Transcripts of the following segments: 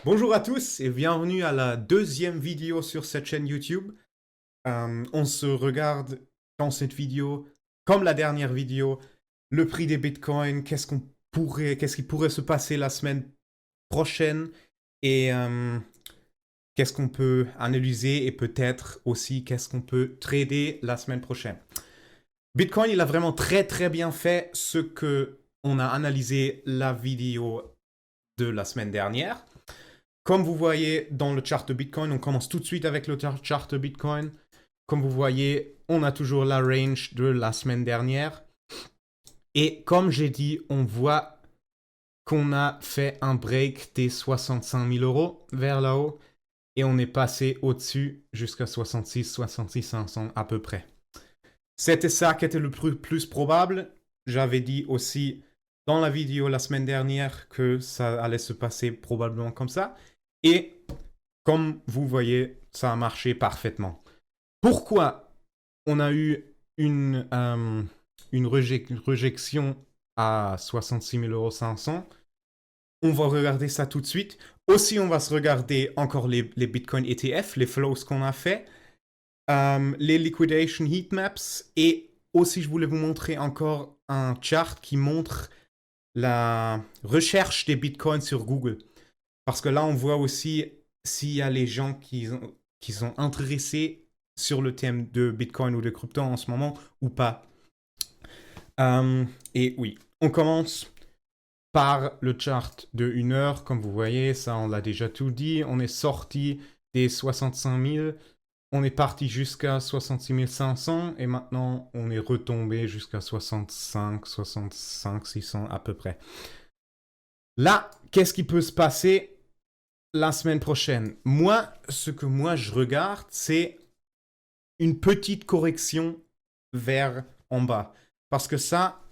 Bonjour à tous et bienvenue à la deuxième vidéo sur cette chaîne YouTube. On se regarde dans cette vidéo, comme la dernière vidéo, le prix des bitcoins, qu'est-ce qui pourrait se passer la semaine prochaine et qu'est-ce qu'on peut analyser et peut-être aussi qu'est-ce qu'on peut trader la semaine prochaine. Bitcoin, il a vraiment très bien fait ce que on a analysé la vidéo de la semaine dernière. Comme vous voyez dans le chart de Bitcoin, on commence tout de suite avec le chart de Bitcoin. Comme vous voyez, on a toujours la range de la semaine dernière. Et comme j'ai dit, on voit qu'on a fait un break des 65 000 euros vers là-haut. Et on est passé au-dessus jusqu'à 66 500 à peu près. C'était ça qui était le plus probable. J'avais dit aussi dans la vidéo la semaine dernière que ça allait se passer probablement comme ça. Et comme vous voyez, ça a marché parfaitement. Pourquoi on a eu une rejection à 66 500 €? On va regarder ça tout de suite. Aussi, on va se regarder encore les Bitcoin ETF, les flows qu'on a fait, les liquidation heatmaps, et aussi je voulais vous montrer encore un chart qui montre la recherche des Bitcoins sur Google. Parce que là, on voit aussi s'il y a les gens qui sont intéressés sur le thème de Bitcoin ou de crypto en ce moment ou pas. Et oui, on commence par le chart de 1 heure. Comme vous voyez, ça on l'a déjà tout dit. On est sorti des 65 000. On est parti jusqu'à 66 500 et maintenant on est retombé jusqu'à 65 600 à peu près. Là, qu'est-ce qui peut se passer la semaine prochaine? Moi, ce que je regarde, c'est une petite correction vers en bas. Parce que ça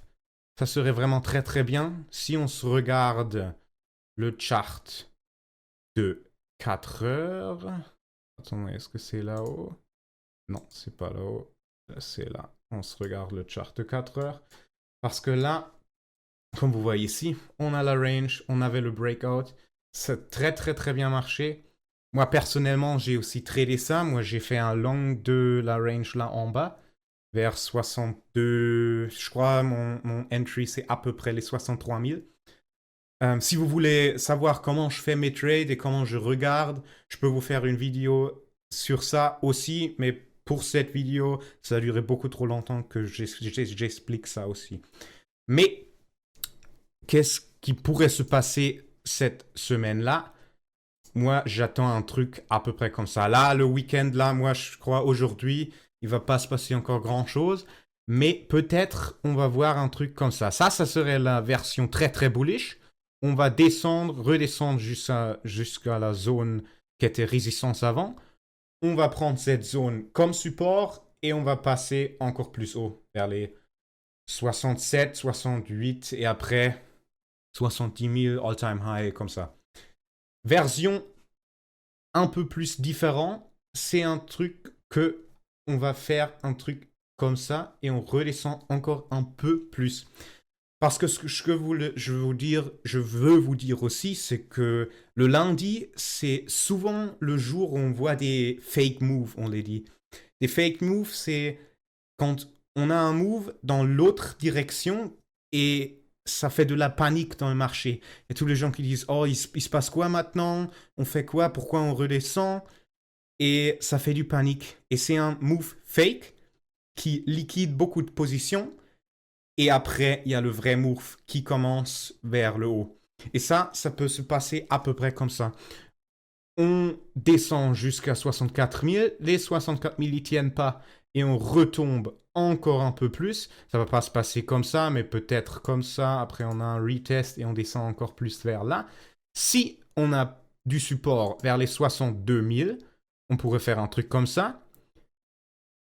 serait vraiment très bien si on se regarde le chart de 4 heures. Attendez, est-ce que c'est là-haut? Non, c'est pas là-haut. C'est là. On se regarde le chart de 4 heures. Parce que là, comme vous voyez ici, on a la range, on avait le breakout. Ça a très bien marché. Moi, personnellement, j'ai aussi tradé ça. Moi, j'ai fait un long de la range là en bas, vers 62. Je crois mon entry, c'est à peu près les 63 000. Si vous voulez savoir comment je fais mes trades et comment je regarde, je peux vous faire une vidéo sur ça aussi. Mais pour cette vidéo, ça a duré beaucoup trop longtemps que j'explique ça aussi. Mais qu'est-ce qui pourrait se passer cette semaine-là? Moi, j'attends un truc à peu près comme ça. Là, le week-end, là, moi, je crois aujourd'hui, il va pas se passer encore grand-chose. Mais peut-être on va voir un truc comme ça. Ça serait la version très bullish. On va descendre, redescendre jusqu'à la zone qui était résistance avant. On va prendre cette zone comme support et on va passer encore plus haut, vers les 67, 68 et après 70 000 all-time high comme ça. Version un peu plus différent, c'est un truc que on va faire un truc comme ça et on redescend encore un peu plus. Parce que je veux vous dire aussi, c'est que le lundi, c'est souvent le jour où on voit des fake moves, on les dit. Des fake moves, c'est quand on a un move dans l'autre direction et ça fait de la panique dans le marché. Et tous les gens qui disent oh, il se passe quoi maintenant? On fait quoi? Pourquoi on redescend? Et ça fait du panique. Et c'est un move fake qui liquide beaucoup de positions. Et après, il y a le vrai move qui commence vers le haut. Et ça peut se passer à peu près comme ça. On descend jusqu'à 64 000. Les 64 000 n'y tiennent pas. Et on retombe encore un peu plus. Ça va pas se passer comme ça, mais peut-être comme ça. Après, on a un retest et on descend encore plus vers là. Si on a du support vers les 62 000, on pourrait faire un truc comme ça.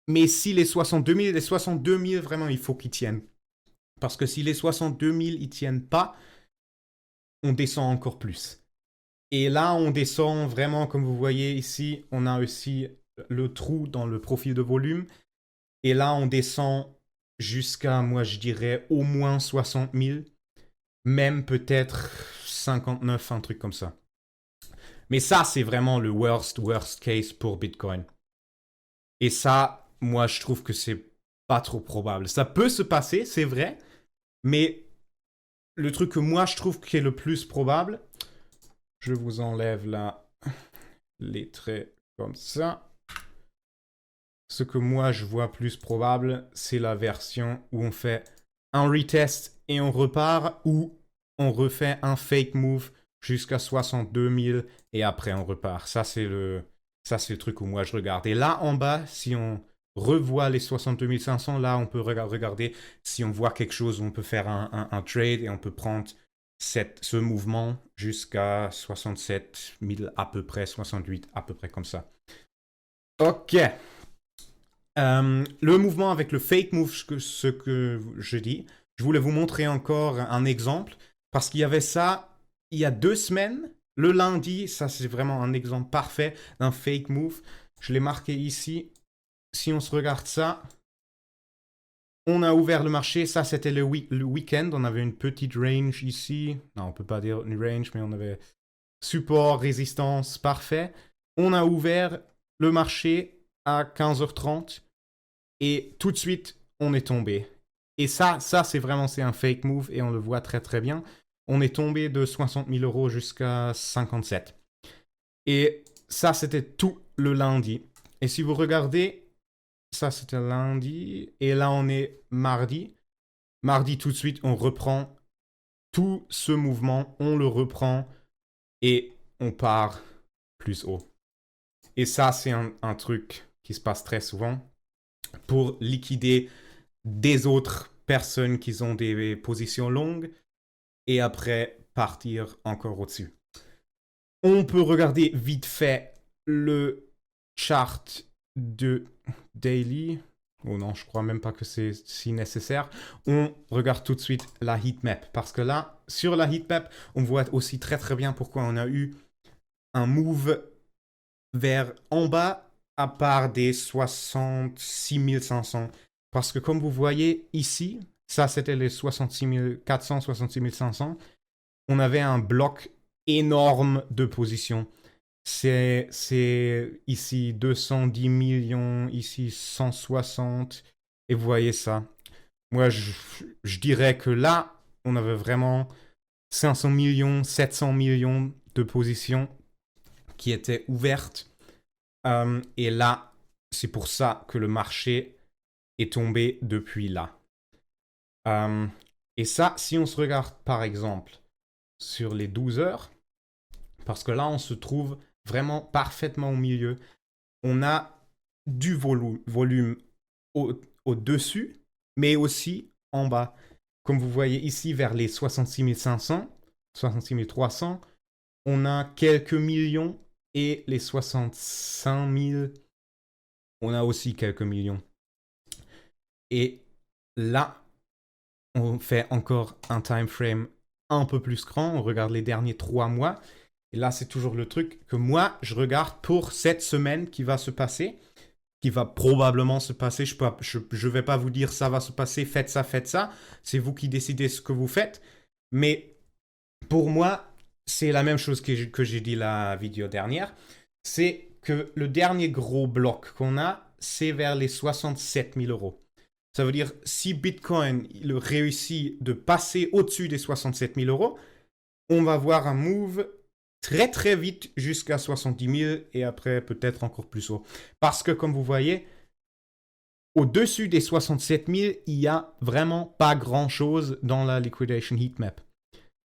Mais si les 62 000, vraiment, il faut qu'ils tiennent. Parce que si les 62 000, ils tiennent pas, on descend encore plus. Et là, on descend vraiment, comme vous voyez ici, on a aussi le trou dans le profil de volume. Et là, on descend jusqu'à, moi, je dirais, au moins 60 000. Même peut-être 59, un truc comme ça. Mais ça, c'est vraiment le worst case pour Bitcoin. Et ça, moi, je trouve que c'est pas trop probable. Ça peut se passer, c'est vrai, mais le truc que moi, je trouve qui est le plus probable, je vous enlève là les traits comme ça. Ce que moi, je vois plus probable, c'est la version où on fait un retest et on repart, ou on refait un fake move jusqu'à 62 000 et après on repart. Ça, c'est le truc où moi je regarde. Et là en bas, si on revoit les 62 500, là on peut regarder si on voit quelque chose où on peut faire un trade et on peut prendre ce mouvement jusqu'à 67 000 à peu près, 68 à peu près comme ça. Ok. Le mouvement avec le fake move, ce que je dis, je voulais vous montrer encore un exemple, parce qu'il y avait ça il y a 2 semaines, le lundi, ça c'est vraiment un exemple parfait d'un fake move. Je l'ai marqué ici. Si on se regarde ça, on a ouvert le marché, ça c'était le week-end, on avait une petite range ici. Non, on peut pas dire une range, mais on avait support, résistance, parfait. On a ouvert le marché à 15h30. Et tout de suite, on est tombé. Et ça c'est vraiment un fake move et on le voit très très bien. On est tombé de 60 000 euros jusqu'à 57. Et ça, c'était tout le lundi. Et si vous regardez, ça c'était lundi. Et là, on est mardi. Mardi, tout de suite, on reprend tout ce mouvement. On le reprend et on part plus haut. Et ça, c'est un truc qui se passe très souvent pour liquider des autres personnes qui ont des positions longues et après partir encore au-dessus. On peut regarder vite fait le chart de daily. Oh non, je crois même pas que c'est si nécessaire. On regarde tout de suite la heatmap parce que là, sur la heatmap, on voit aussi très très bien pourquoi on a eu un move vers en bas à part des 66 500. Parce que comme vous voyez ici, ça c'était les 66 400, 66 500, on avait un bloc énorme de positions. C'est ici 210 millions, ici 160, et vous voyez ça. Moi, je dirais que là, on avait vraiment 500 millions, 700 millions de positions qui étaient ouvertes. Et là, c'est pour ça que le marché est tombé depuis là. Et ça, si on se regarde par exemple sur les 12 heures, parce que là, on se trouve vraiment parfaitement au milieu, on a du volume au-dessus, mais aussi en bas. Comme vous voyez ici, vers les 66 500, 66 300, on a quelques millions, et les 65 000, on a aussi quelques millions. Et là, on fait encore un time frame un peu plus grand. On regarde les derniers 3 mois. Et là, c'est toujours le truc que moi, je regarde pour cette semaine qui va se passer, qui va probablement se passer. Je vais pas vous dire ça va se passer, faites ça, faites ça. C'est vous qui décidez ce que vous faites. Mais pour moi, c'est la même chose que j'ai dit la vidéo dernière. C'est que le dernier gros bloc qu'on a, c'est vers les 67 000 euros. Ça veut dire, si Bitcoin il réussit de passer au-dessus des 67 000 euros, on va voir un move très très vite jusqu'à 70 000 et après peut-être encore plus haut. Parce que comme vous voyez, au-dessus des 67 000, il n'y a vraiment pas grand-chose dans la liquidation heatmap.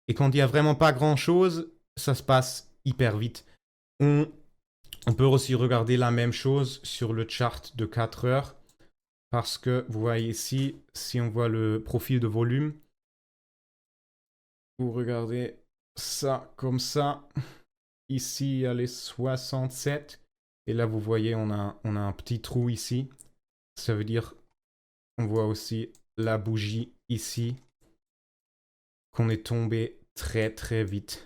Et quand il n'y a vraiment pas grand-chose, ça se passe hyper vite. On peut aussi regarder la même chose sur le chart de 4 heures. Parce que vous voyez ici, si on voit le profil de volume, vous regardez ça comme ça. Ici, il y a les 67. Et là, vous voyez, on a un petit trou ici. Ça veut dire, on voit aussi la bougie ici, qu'on est tombé très très vite.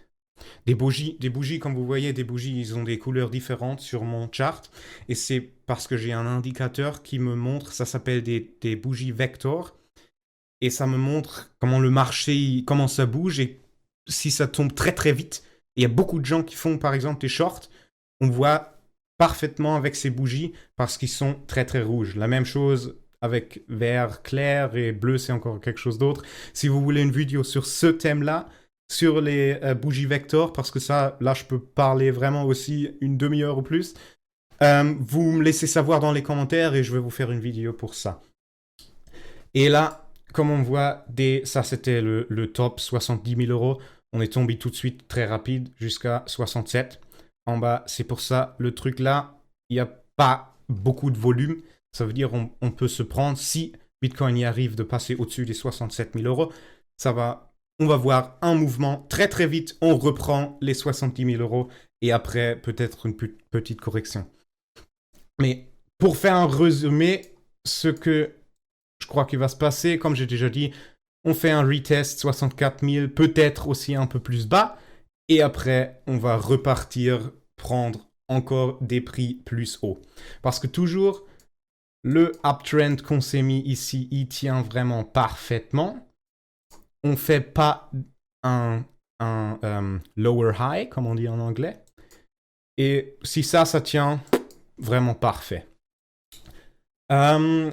Des bougies, comme vous voyez, des bougies, ils ont des couleurs différentes sur mon chart. Et c'est parce que j'ai un indicateur qui me montre, ça s'appelle des bougies vector. Et ça me montre comment le marché, comment ça bouge et si ça tombe très très vite, Il y a beaucoup de gens qui font par exemple des shorts, on voit parfaitement avec ces bougies parce qu'ils sont très très rouges. La même chose avec vert clair et bleu, c'est encore quelque chose d'autre. Si vous voulez une vidéo sur ce thème-là, sur les bougies vector, parce que ça, là, je peux parler vraiment aussi une demi-heure ou plus, vous me laissez savoir dans les commentaires et je vais vous faire une vidéo pour ça. Et là, comme on voit, ça c'était le top, 70 000 euros. On est tombé tout de suite très rapide jusqu'à 67. En bas, c'est pour ça, le truc là, il n'y a pas beaucoup de volume. Ça veut dire on peut se prendre, si Bitcoin y arrive de passer au-dessus des 67 000 euros, on va voir un mouvement très très vite, on reprend les 70 000 euros et après peut-être une petite correction. Mais pour faire un résumé, ce que je crois qu'il va se passer, comme j'ai déjà dit, on fait un retest 64 000, peut-être aussi un peu plus bas, et après on va repartir prendre encore des prix plus hauts. Parce que toujours, le uptrend qu'on s'est mis ici, il tient vraiment parfaitement. On ne fait pas un lower high, comme on dit en anglais. Et si ça tient, vraiment parfait. Maintenant,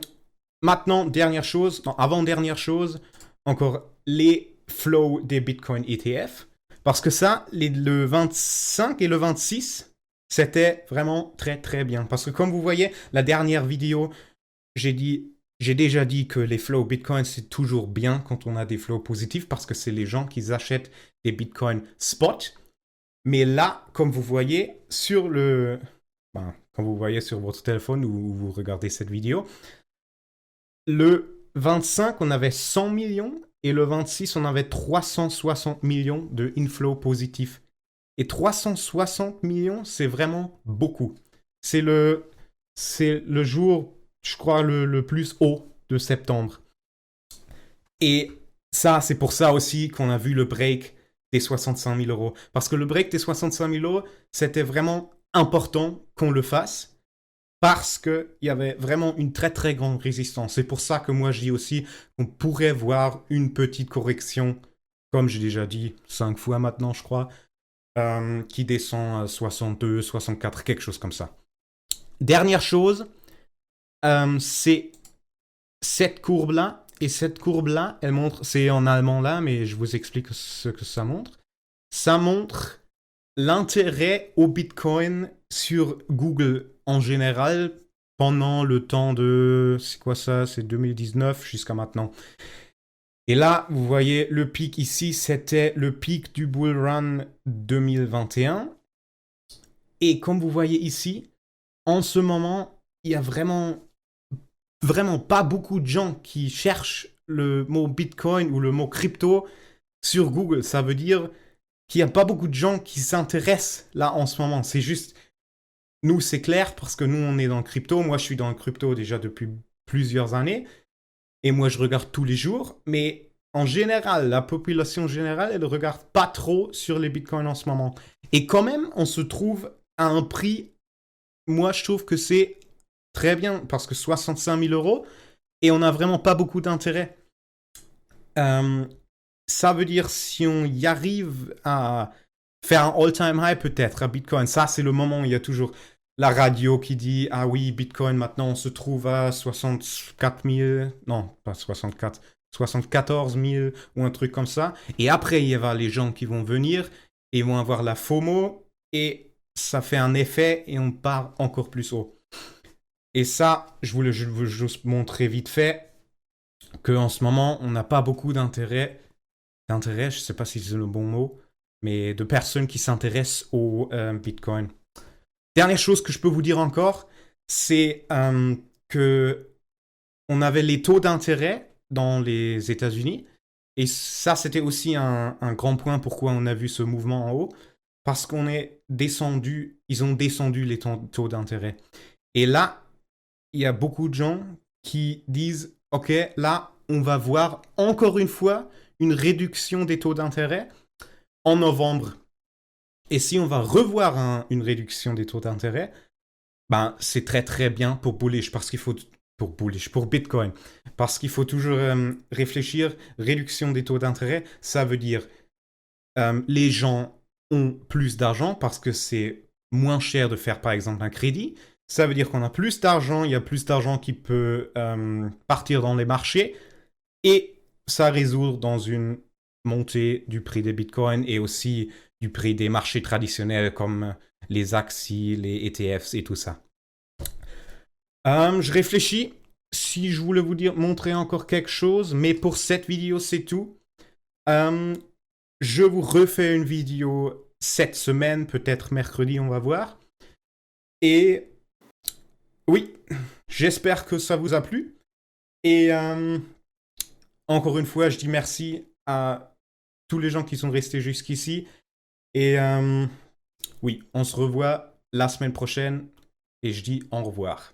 avant-dernière chose, encore les flows des Bitcoin ETF. Parce que ça, le 25 et le 26, c'était vraiment très très bien. Parce que comme vous voyez, la dernière vidéo, j'ai déjà dit que les flows Bitcoin, c'est toujours bien quand on a des flows positifs parce que c'est les gens qui achètent des Bitcoin spot. Mais là, comme vous voyez quand vous voyez sur votre téléphone ou vous regardez cette vidéo, le 25, on avait 100 millions et le 26, on avait 360 millions de inflow positifs. Et 360 millions, c'est vraiment beaucoup. C'est le jour, je crois, le plus haut de septembre. Et ça, c'est pour ça aussi qu'on a vu le break des 65 000 euros. Parce que le break des 65 000 euros, c'était vraiment important qu'on le fasse. Parce qu'il y avait vraiment une très très grande résistance. C'est pour ça que moi je dis aussi qu'on pourrait voir une petite correction, comme j'ai déjà dit 5 fois maintenant je crois, qui descend à 62, 64, quelque chose comme ça. Dernière chose, c'est cette courbe-là. Et cette courbe-là, elle montre, c'est en allemand là, mais je vous explique ce que ça montre. Ça montre l'intérêt au Bitcoin sur Google en général pendant le temps de... C'est quoi ça? C'est 2019 jusqu'à maintenant. Et là, vous voyez, le pic ici, c'était le pic du bull run 2021. Et comme vous voyez ici, en ce moment, il y a vraiment pas beaucoup de gens qui cherchent le mot Bitcoin ou le mot crypto sur Google. Ça veut dire qu'il n'y a pas beaucoup de gens qui s'intéressent là en ce moment. C'est juste, nous c'est clair parce que nous on est dans le crypto. Moi je suis dans le crypto déjà depuis plusieurs années. Et moi je regarde tous les jours. Mais en général, la population générale, elle ne regarde pas trop sur les bitcoins en ce moment. Et quand même, on se trouve à un prix, moi je trouve que c'est très bien parce que 65 000 euros et on n'a vraiment pas beaucoup d'intérêt. Ça veut dire si on y arrive à faire un all-time high peut-être à Bitcoin, ça c'est le moment où il y a toujours la radio qui dit ah oui, Bitcoin maintenant on se trouve à 64 000, non pas 64, 74 000 ou un truc comme ça. Et après il y aura les gens qui vont venir et ils vont avoir la FOMO et ça fait un effet et on part encore plus haut. Et ça, je veux juste montrer vite fait qu'en ce moment, on n'a pas beaucoup d'intérêt, je ne sais pas si c'est le bon mot, mais de personnes qui s'intéressent au Bitcoin. Dernière chose que je peux vous dire encore, c'est que on avait les taux d'intérêt dans les États-Unis. Et ça, c'était aussi un grand point pourquoi on a vu ce mouvement en haut. Parce qu'on est descendu, ils ont descendu les taux d'intérêt. Et là, il y a beaucoup de gens qui disent « Ok, là, on va voir encore une fois une réduction des taux d'intérêt en novembre. » Et si on va revoir une réduction des taux d'intérêt, ben, c'est très très bien pour bullish, parce qu'il faut... pour Bitcoin. Parce qu'il faut toujours réfléchir, réduction des taux d'intérêt, ça veut dire les gens ont plus d'argent parce que c'est moins cher de faire par exemple un crédit. Ça veut dire qu'on a plus d'argent, il y a plus d'argent qui peut partir dans les marchés et ça résout dans une montée du prix des bitcoins et aussi du prix des marchés traditionnels comme les AXI, les ETFs et tout ça. Je réfléchis si je voulais vous montrer encore quelque chose, mais pour cette vidéo, c'est tout. Je vous refais une vidéo cette semaine, peut-être mercredi, on va voir. Et oui, j'espère que ça vous a plu. Et encore une fois, je dis merci à tous les gens qui sont restés jusqu'ici. Et oui, on se revoit la semaine prochaine. Et je dis au revoir.